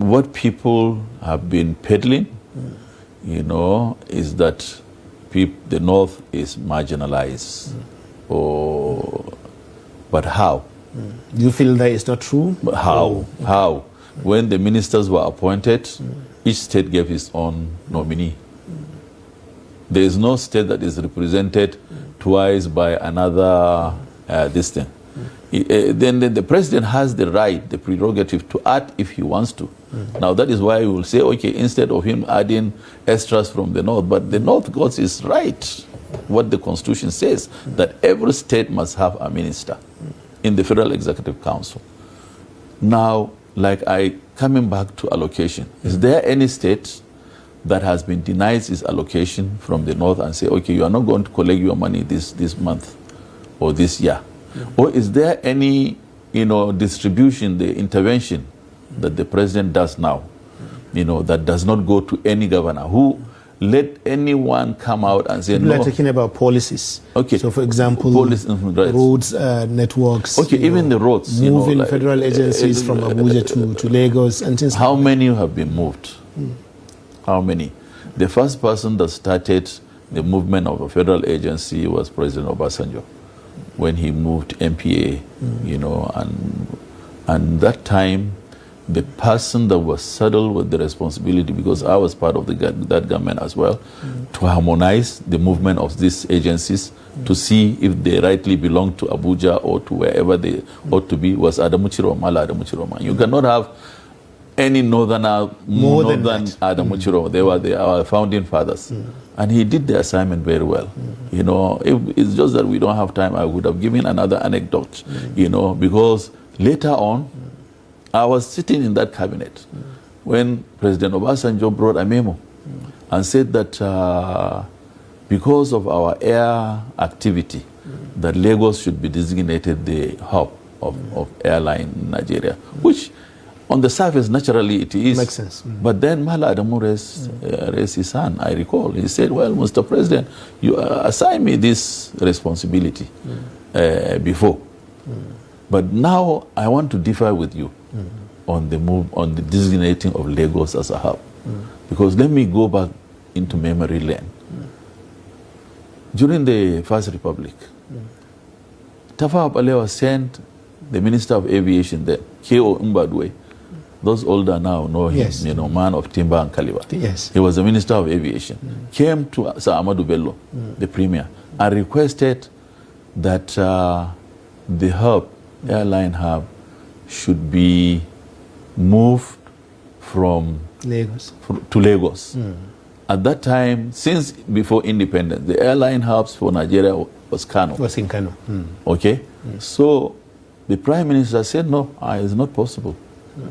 what people have been peddling, you know, is that the North is marginalized. But how? Do you feel that it's not true? But how? How? When the ministers were appointed, each state gave its own nominee. There is no state that is represented twice by another this thing. Then the president has the right, the prerogative to add if he wants to. Now that is why we will say, okay, instead of him adding extras from the North, but the North got is right, what the Constitution says, that every state must have a minister in the Federal Executive Council. Now, coming back to allocation, is there any state that has been denied its allocation from the North and say, okay, you are not going to collect your money this month or this year? Or is there any, distribution, the intervention that the president does now, that does not go to any governor who let anyone come out and say People no? are talking about policies. Okay. So, for example, right. roads, networks. Okay, even the roads. Moving federal agencies from Abuja to Lagos and things. How many have been moved? How many? The first person that started the movement of a federal agency was President Obasanjo, when he moved MPA, and that time, the person that was saddled with the responsibility, because I was part of that government as well, to harmonize the movement of these agencies, to see if they rightly belong to Abuja or to wherever they ought to be, was Adamu Chiroma. You cannot have any northern Adamu Chiroma. They were our founding fathers. And he did the assignment very well. It's just that we don't have time. I would have given another anecdote, because later on, I was sitting in that cabinet when President Obasanjo brought a memo and said that because of our air activity, that Lagos should be designated the hub of airline in Nigeria, which on the surface, naturally, it is. Makes sense. But then Mala Adamu raised his hand, I recall. He said, well, Mr. President, you assigned me this responsibility before. But now I want to differ with you on the designating of Lagos as a hub. Because let me go back into memory lane. During the First Republic, Tafawa Balewa sent the Minister of Aviation there, K.O. Mbadwe. Those older now know him, yes. Man of timber and caliber. Yes. He was the Minister of Aviation. Came to Sir Ahmadu Bello, the Premier, and requested that the hub, airline hub, should be moved from Lagos to Lagos. At that time, since before independence, the airline hubs for Nigeria was Kano. Was in Kano. Okay? So the Prime Minister said, no, it's not possible.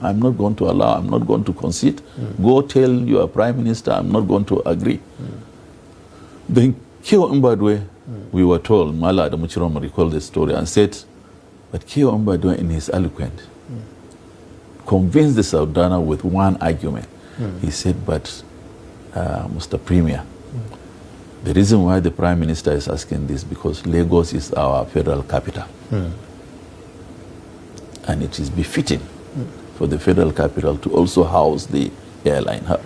I'm not going to allow, I'm not going to concede. Go tell your Prime Minister I'm not going to agree. Then K.O. Mbadwe, we were told, Mala Adamu Chiroma recalled the story and said, but K.O. Mbadwe in his eloquence convinced the Sultana with one argument. He said, but Mr. Premier, the reason why the Prime Minister is asking this because Lagos is our federal capital. And it is befitting for the federal capital to also house the airline hub.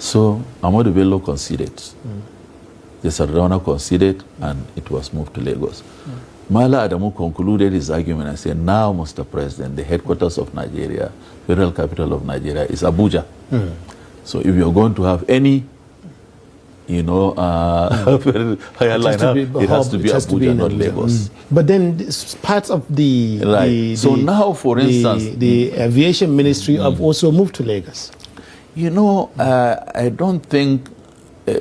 So Ahmadu Bello conceded. The Sardauna conceded, and it was moved to Lagos. Mala Adamu concluded his argument and said, now, Mr. President, the headquarters of Nigeria, federal capital of Nigeria, is Abuja. So if you're going to have any, airline hub, it has to be Abuja, not Lagos. But then parts of the... Right. So now, for instance... The Aviation Ministry have also moved to Lagos. I don't think,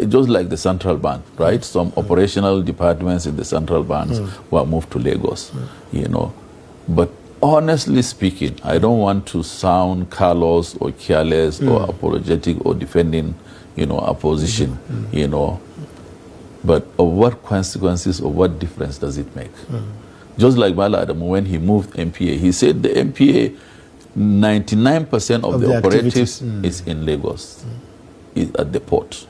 just like the Central Bank, right? Some operational departments in the Central Banks were moved to Lagos, But honestly speaking, I don't want to sound callous or careless or apologetic or defending, a position, But of what consequences or what difference does it make? Just like Bala Adamu, when he moved MPA, he said the MPA, 99% of the operatives is in Lagos, is at the port.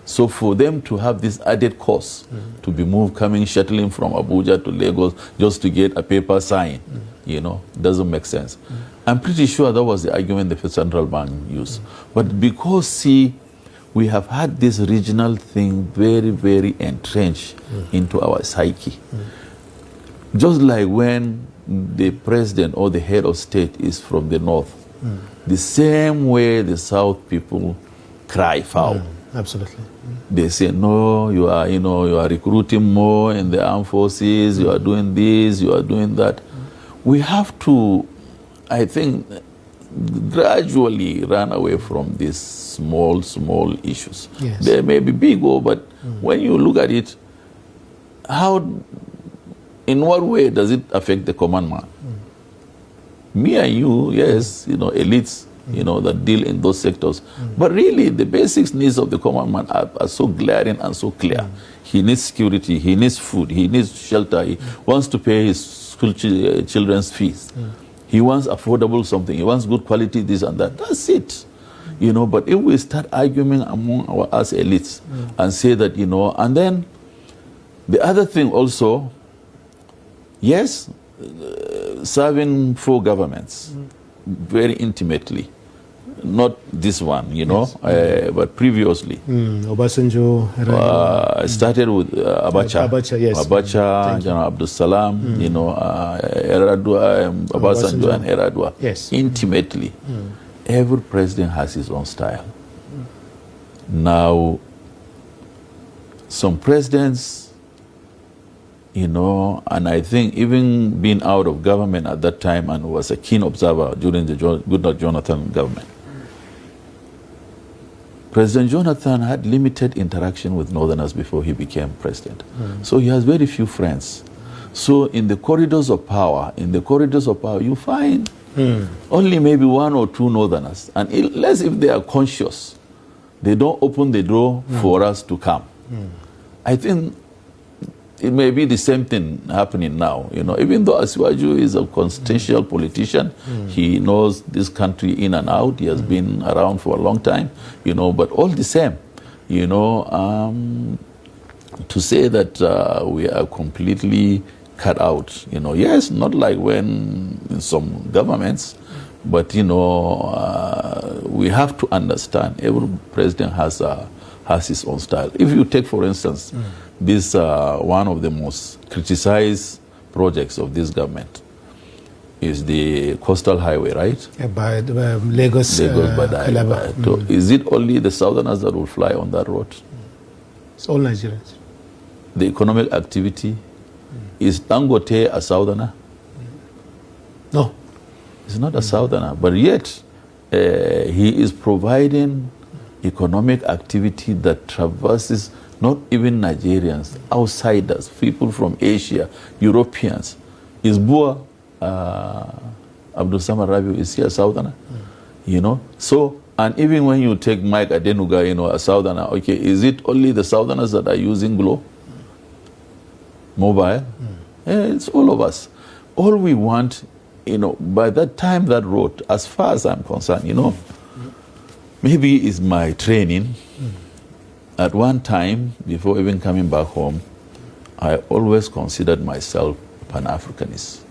So for them to have this added cost to be moved, shuttling from Abuja to Lagos just to get a paper sign, doesn't make sense. I'm pretty sure that was the argument the central bank used. But because, see, we have had this regional thing very, very entrenched into our psyche. Just like when the president or the head of state is from the north, the same way the south people cry foul. Absolutely. They say, no, you are recruiting more in the armed forces, you are doing this, you are doing that. We have to, I think, gradually run away from these small issues. Yes. They may be big, but when you look at it, in what way does it affect the common man? Me and you, yes, elites, that deal in those sectors. But really, the basic needs of the common man are so glaring and so clear. He needs security, he needs food, he needs shelter, he wants to pay his school children's fees. He wants affordable something, he wants good quality, this and that. That's it. But if we start arguing among us elites and say that, and then the other thing also, yes, serving 4 governments very intimately. Not this one, yes. But previously. Obasanjo. I started with Abacha. Abacha, yes. Abacha, General Abdul Salam, Eradua, Obasanjo and Eradua. Yes. Intimately. Every president has his own style. Now, some presidents, and I think even being out of government at that time and was a keen observer during the Goodluck Jonathan government, President Jonathan had limited interaction with Northerners before he became president. So he has very few friends. So in the corridors of power, you find only maybe 1 or 2 Northerners. And unless if they are conscious, they don't open the door for us to come. I think it may be the same thing happening now. Even though Asiwaju is a constitutional politician, he knows this country in and out. He has been around for a long time, but all the same, to say that we are completely cut out, yes, not like when in some governments, but, we have to understand every president has his own style. If you take, for instance, this one of the most criticized projects of this government is the coastal highway, right? Yeah, by Lagos, Calabar. So is it only the southerners that will fly on that road? It's all Nigerians. The economic activity, is Dangote a southerner? No. He's not a southerner, but yet he is providing economic activity that traverses not even Nigerians, outsiders, people from Asia, Europeans. Is Bua Abdul Samad Rabiu, is he a southerner? So, and even when you take Mike Adenuga, a southerner, okay, is it only the southerners that are using Glo Mobile? It's all of us. All we want, by that time that road, as far as I'm concerned, maybe it's my training. At one time, before even coming back home, I always considered myself Pan-Africanist.